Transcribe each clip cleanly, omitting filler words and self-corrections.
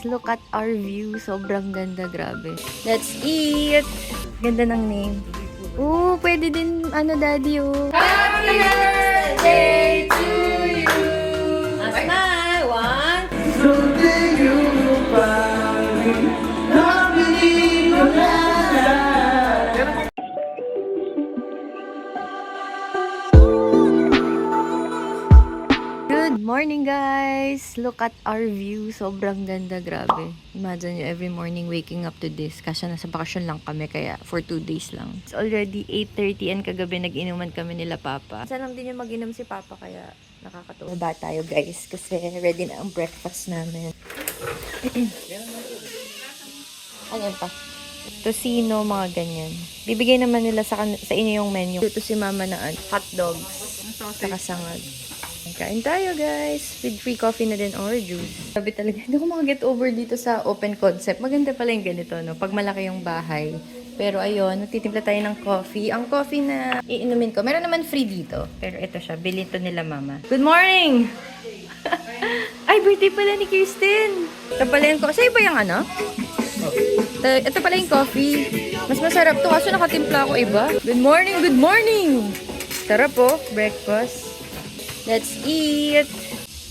Look at our view. Sobrang ganda, grabe. Let's eat! Ganda ng name. Pwede din, daddy, Happy birthday to you! Asma, one. Good morning, guys! Look at our view. Sobrang ganda, grabe. Imagine nyo, every morning waking up to this. Kasi nasa bakasyon lang kami, kaya for 2 days lang. It's already 8:30 and kagabi nag-inuman kami nila Papa. Saan lang din yung mag-inom si Papa, kaya nakakatuwa. Baba tayo, guys, kasi ready na ang breakfast namin. Ano yun pa? Tosino, mga ganyan. Bibigay naman nila sa inyo yung menu. Ito si Mama na hot dogs. Nakasangag. Kain tayo, guys. With free coffee na din or juice. Sabi talaga, hindi ko makaget over dito sa open concept. Maganda pala yung ganito, no? Pag malaki yung bahay. Pero ayun, nagtitimpla tayo ng coffee. Ang coffee na iinumin ko, meron naman free dito. Pero ito siya, bili ito nila Mama. Good morning! Ay, birthday pala ni Kirsten! Ito pala yung sa'yo ba yung ano? Ito pala yung coffee. Mas masarap to kaso nakatimpla ako iba. Good morning! Good morning! Sarap po, breakfast. Let's eat!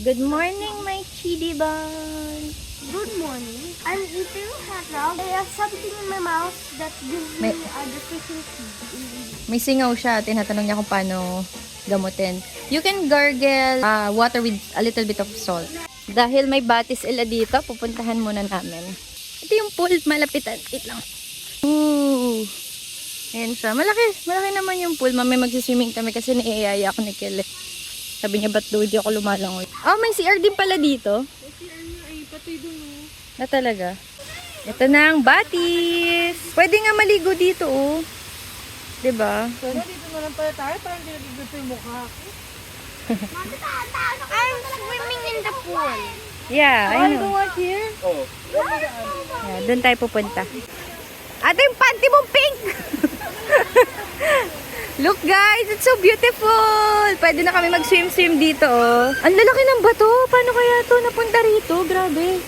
Good morning, my chidi bun! Good morning. I'm eating hot dog. I have something in my mouth that gives me the fishing feed. May singaw siya. Tinatanong niya kung paano gamutin. You can gargle water with a little bit of salt. Dahil may batis ila dito, pupuntahan muna namin. Ito yung pool, malapitan. Wait lang. Ooh! Ayan siya. Malaki naman yung pool. Mamaya magsiswimming kami kasi naiayaya ako ni Kelly. Sabi niya, ba't daw di ako lumalangoy? Oh, may CR din pala dito. May CR niya ay patoy doon. Na talaga. Ito na ang batis. Pwede nga maligo dito, Diba? So, dito na lang pala tayo. Parang hindi nagigusto yung mukha. I'm swimming in the pool. Yeah, I You know. want here? Oh. Yeah, doon tayo pupunta. Ate, yung panty mong pink! Look, guys, it's so beautiful! Pwede na kami mag-swim-swim dito, Ang lalaki ng bato. Paano kaya to napunta rito? Grabe.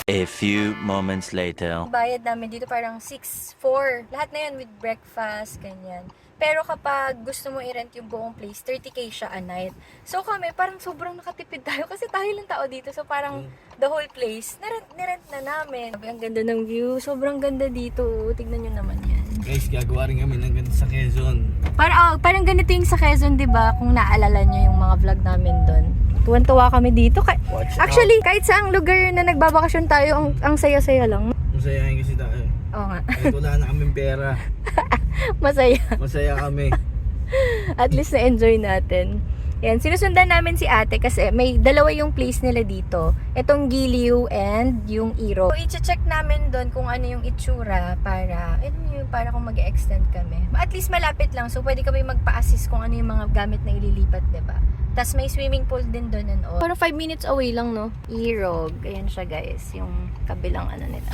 A few moments later. Bayad namin dito parang 6,400. Lahat na yan with breakfast, ganyan. Pero kapag gusto mo i-rent yung buong place, 30k siya a night. So kami, parang sobrang nakatipid tayo kasi tayo lang tao dito. So parang the whole place, nirent na namin. Ang ganda ng view. Sobrang ganda dito. Tignan nyo naman yan. Guys, gagawa rin kami ng ganito sa Quezon. Parang ganito yung sa Quezon, di ba? Kung naalala nyo yung mga vlog namin doon. Tuwan-tuwa kami dito. Actually, kahit saang lugar na nagbabakasyon tayo, ang saya-saya lang. Masayahin kasi tayo. Oo nga. Kahit wala na kaming pera. Masaya. Masaya kami. At least na-enjoy natin. Yan, sinusundan namin si ate kasi may dalawa yung place nila dito. Itong Giliw and yung Iro. So, i-check namin doon kung ano yung itsura para kung mag-extend kami. At least malapit lang. So, pwede kami magpa-assist kung ano yung mga gamit na ililipat, diba? Tapos may swimming pool din doon and all. Parang 5 minutes away lang, no? Irog. Ayan siya, guys. Yung kabilang ano nila.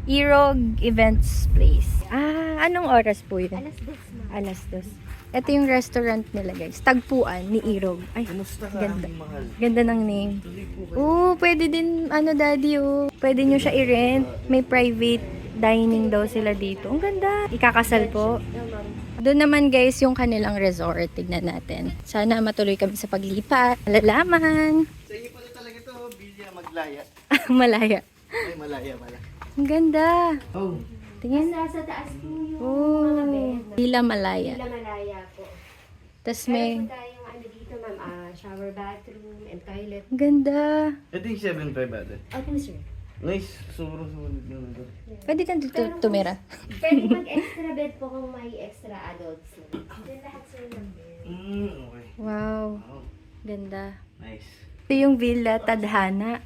Irog Events Place. Anong oras po yun? Alas 2. Ito yung restaurant nila, guys. Tagpuan ni Irog. Ay, ganda. Ganda ng name. Pwede din, daddy, Pwede nyo siya i-rent. May private dining daw sila dito. Ang ganda. Ikakasal po. Doon naman, guys, yung kanilang resort. Tignan natin. Sana matuloy kami sa paglipat. Malalaman. Sa inyo pala talaga ito, Bilya Maglaya. Malaya. Ay, malaya pala. Ang ganda. Oh. Tingnan. Nasa taas po yung mga bed. Villa Malaya. Villa Malaya po. Tapos Meron may... po tayong dito, ma'am, shower bathroom and toilet. Ang ganda. Ito yung 7.5 ate. Opo, sir. Nice. Sobrang sulit na ito. Pwede kang tumira. Pwede mag-extra bed po kung may extra adults. Then lahat sir ng bed. Okay. Wow. Wow. Ganda. Nice. Ito yung Villa Tadhana.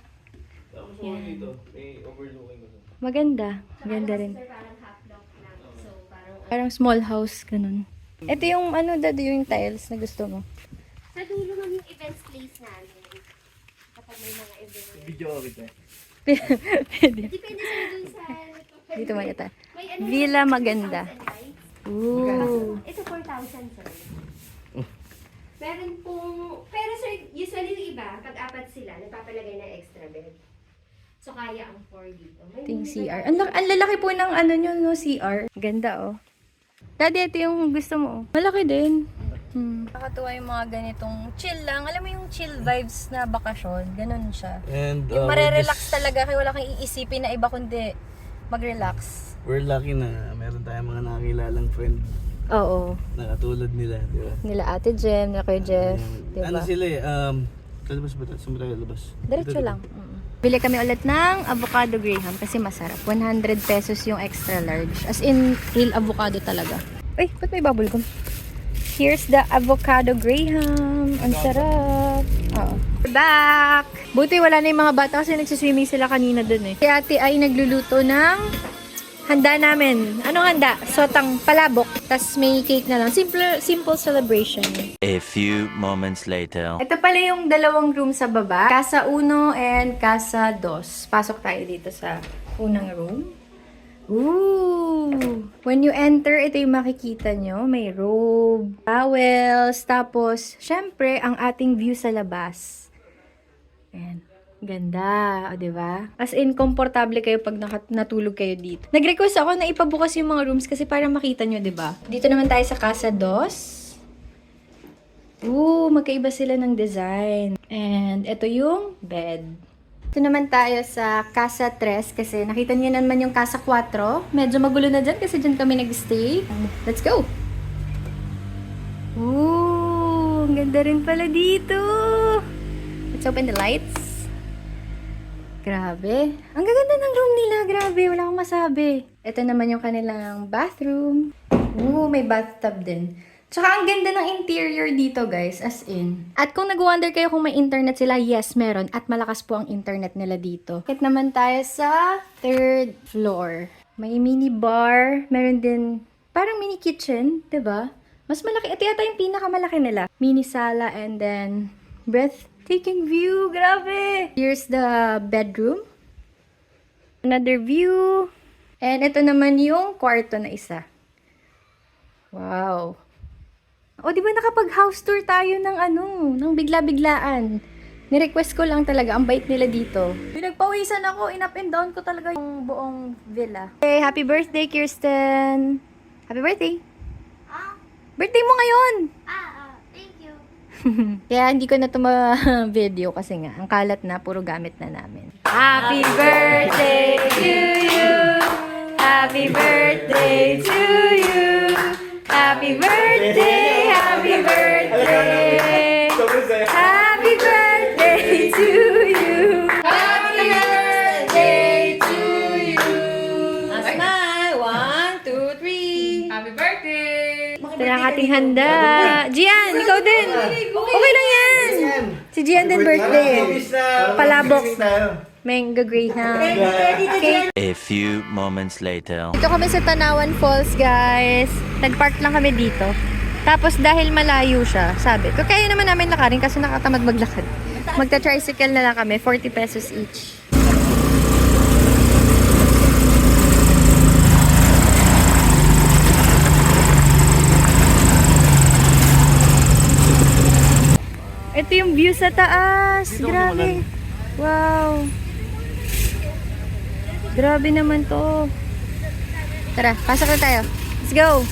Tapos mo dito, may overlooking ko. Maganda. Ganda rin. Sir, parang half block lang. So, Parang small house, ganun. Ito yung yung tiles na gusto mo. sa dulo ng yung events place namin. Kapag may mga events. Video ko kita. Pwede. Depende sa dun sa... Dito mo ito. May Villa maganda. lights. Ooh. Ito 4,000 sir. Meron pong, pero sir, usually yung iba, pag apat sila, nagpapalagay ng extra bed. So, kaya ang 4 dito. May Ting mini CR. bed Ang lalaki po ng ano nyo, no, CR. Ganda, oh. Daddy, ito yung gusto mo. Malaki din. Nakakatuwa yung mga ganitong chill lang. Alam mo yung chill vibes na bakasyon. Ganun siya. And Yung marerelax talaga kaya wala kang iisipin na iba kundi mag-relax. we're lucky na meron tayong mga nakilalang friend Oo. na katulad nila, di ba? Nila Ate Jem, nila Kuya Jeff. Diba? Ano sila eh, lalabas ba tayo? Saan ba tayo lalabas? Diretso Dito, lang. Bili kami ulit ng avocado graham kasi masarap. 100 pesos yung extra large. As in, real avocado talaga. Uy, ba't may bubble gum? Here's the avocado graham. Ang sarap. Oo. We're back! Buti wala na yung mga bata kasi nagsiswimming sila kanina dun eh. Si ate ay nagluluto ng handa namin. Anong handa? Sotang palabok. Tapos may cake na lang. Simple celebration. A few moments later. Ito pala yung dalawang room sa baba. Casa 1 and Casa 2. Pasok tayo dito sa unang room. Ooh! When you enter, ito yung makikita nyo. May robe, towels, tapos, syempre, ang ating view sa labas. Ayan. Ganda, o diba? As in, komportable kayo pag natulog kayo dito. Nag-request ako na ipabukas yung mga rooms kasi para makita nyo, diba? Dito naman tayo sa Casa 2. Ooh, magkaiba sila ng design. And ito yung bed. Ito naman tayo sa Casa 3 kasi nakita niyo naman yung Casa 4. Medyo magulo na dyan kasi dyan kami nag-stay. Let's go! Ooh, ang ganda rin pala dito. Let's open the lights. Grabe. Ang gaganda ng room nila. Grabe, wala akong masabi. Ito naman yung kanilang bathroom. Ooh, may bathtub din. Tsaka ang ganda ng interior dito guys, as in. At kung nag-wonder kayo kung may internet sila, yes, meron. At malakas po ang internet nila dito. Kahit naman tayo sa 3rd floor. May mini bar. Meron din parang mini kitchen, 'di ba? Mas malaki. Ito yata yung pinakamalaki nila. Mini sala and then breathtaking view. Grabe! Here's the bedroom. Another view. And ito naman yung kwarto na isa. Wow! O, di ba nakapag-house tour tayo ng ng bigla-biglaan. Ni-request ko lang talaga, ang bait nila dito. Pinagpawisan ako, in-up and down ko talaga yung buong villa. Hey, happy birthday, Kirsten! Happy birthday! Birthday mo ngayon! thank you. Kaya hindi ko na ito ma-video kasi nga, ang kalat na, puro gamit na namin. Happy birthday to you! Happy birthday to you! Happy birthday! Happy birthday! Happy birthday to you! Happy birthday to you! Asma! 1, 2, 3! Happy birthday! Ito na ang ating handa. Gian, ikaw din! Okay lang yan! Si Gian din birthday eh. Palabok. Mango Graham. Okay. A few moments later. Dito kami sa Tanawan Falls, guys. Nag-park lang kami dito. Tapos dahil malayo siya, sabi ko, kaya naman namin lakarin kasi nakatamad maglakad. Magta-tricycle na lang kami, 40 pesos each. Ito yung view sa taas. Grabe. Wow. Grabe naman to. Tara, pasok na tayo. Let's go!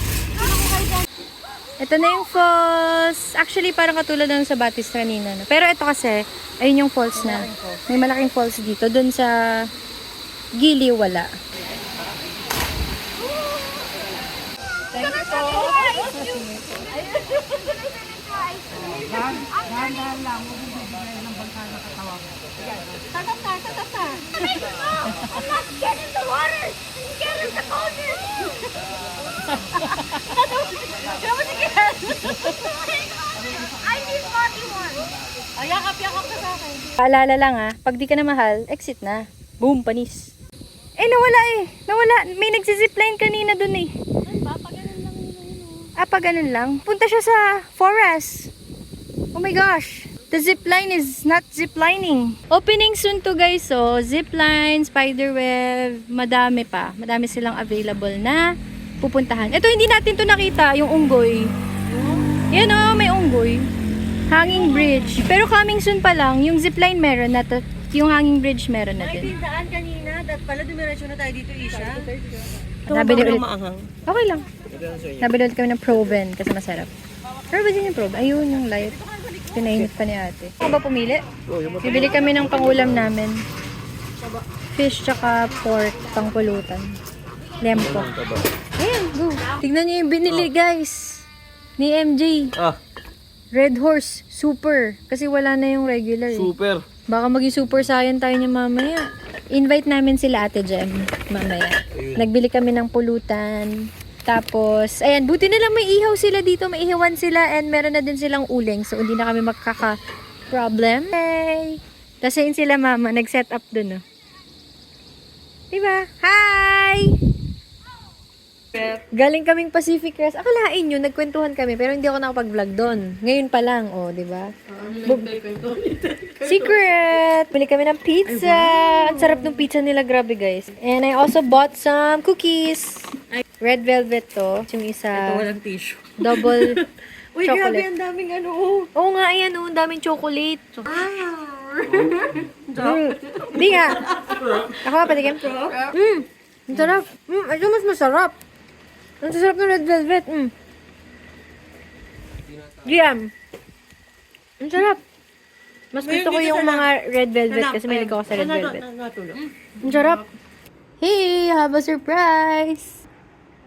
Ito na yung falls. Actually, parang katulad ng sa Batis kanina. No? Pero ito kasi, ayun yung falls na. May malaking falls dito. Doon sa Giliw, wala. I'm not scared in the water. I'm scared in the coldness. I need body one. Yakap-yakap ka sa akin. Paalala lang pag di ka na mahal, exit na. Boom, panis. Nawala Nawala. May nagsizipline kanina dun eh. Pa ganun lang. Punta siya sa forest. Oh my gosh. The zipline is not ziplining. Opening soon to guys. So, zipline, spiderweb, madami pa. Madami silang available na pupuntahan. Ito hindi natin to nakita, yung unggoy. Yan may unggoy. Hanging bridge. Pero coming soon pa lang. Yung zipline meron na. Yung hanging bridge meron na din. Daan kanina, dapat pala dumiretso na tayo dito, Isha. Nabili ulit. maanghang. Okay lang. Nabili ulit kami ng Proven kasi masarap. Pero ba din yung Proven? Ayun yung light. Pinainit pa ni ate. Ako ba pumili? Bibili kami ng pangulam namin. Fish tsaka pork, pangpulutan. Lempo. Ayan, go. Tignan niyo yung binili, guys. Ni MJ. Ah, Red Horse. Super. Kasi wala na yung regular. Eh. super. Baka maging super saiyan tayo niya mamaya. Invite namin sila Ate Jem mamaya. Nagbili kami ng pulutan. Tapos, ayan, buti na lang may ihaw sila dito. May ihawan sila and meron na din silang uling. So, hindi na kami magkaka-problem. Hey! Tapos yun sila mama, nag-set up dun, oh. Diba? Hi! Galing kaming Pacific Crest. Akalain nyo, nagkwentuhan kami, pero hindi ako nakapag-vlog doon. Ngayon pa lang, oh, di ba? Secret! Bili kami ng pizza. Ang sarap ng pizza nila, grabe guys. And I also bought some cookies. Red velvet to. Yung isa, Walang tissue. double Uy, grabe, chocolate. ang daming ano. Oo nga, ayan, oh, ang daming chocolate. Hindi nga. Ako ba, patikim? Ang sarap. Ito mas masarap. Ang sarap ng red velvet. Diam. Ang sarap. Mas gusto ko yung mga red velvet kasi may ako sa red velvet. Ang sarap. Hey, I have a surprise.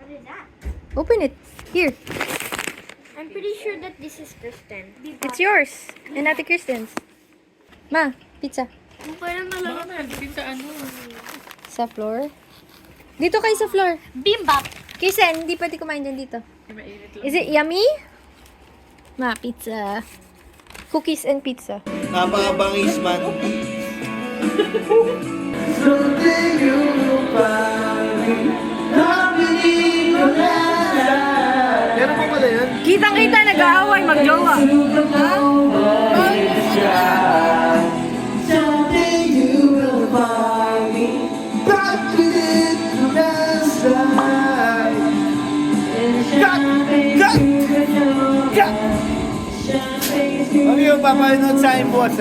What is that? Open it. Here. I'm pretty sure that this is Kristen. It's yours. And Ate Kristen's. Ma, pizza. Parang nalala. Sa floor. Dito kayo sa floor. Bimbap. Kristen, hindi pwede kumain dyan dito. Is it yummy? Ma, pizza. Cookies and pizza. Napakabangis man. Meron pa pala yan? Kitang-kita, nag-aaway, mag-jowa. Ano yung papanood sa akin, boss,